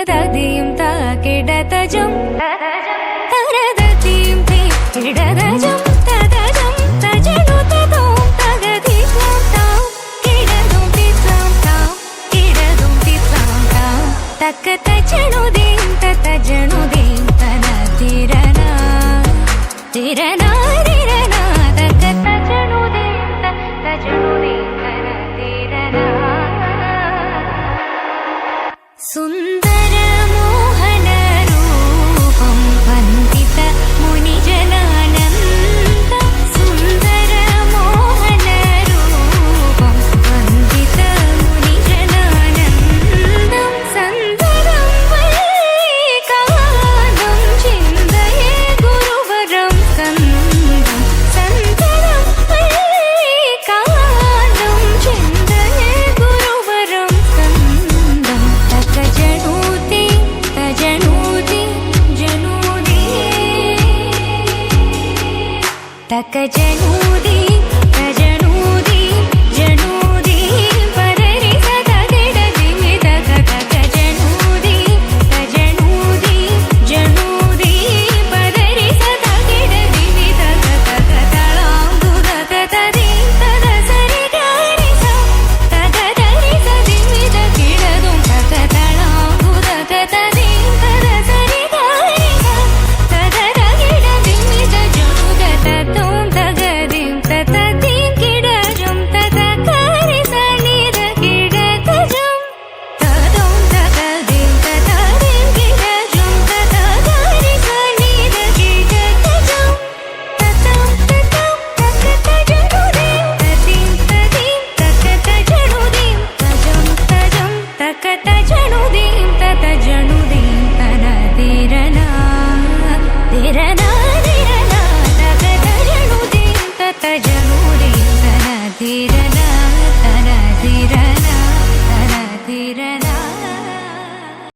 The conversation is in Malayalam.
തദതിയും താകിടതജം തരദതിയും കിടതജം തദജം തജനു തദോം തഗതിസ്ലാം താം കിടതും തിസ്ലാം താം കിടതും തിസ്ലാം താം തക്ക തജനുദീം തജനുദീം തന തിരനാ തിരനാ തിരനാ തക്ക തജനുദീം തജനുദീം തന തിരനാ സുന്ദര മോഹന രൂപം വന്ദിത മുനിജനാനന്ദ സുന്ദര മോഹന രൂപം വന്ദിത മുനിജനാനന്ദം സന്ദരം വൈകാനം ചിന്തയേ ഗുരുവരം സ്കന്ദം സന്ദരം വൈകാനം ചിന്തയേ ഗുരുവരം സ്കന്ദം തജനൂതി തജനൂതി ജനൂതി തക ജനൂ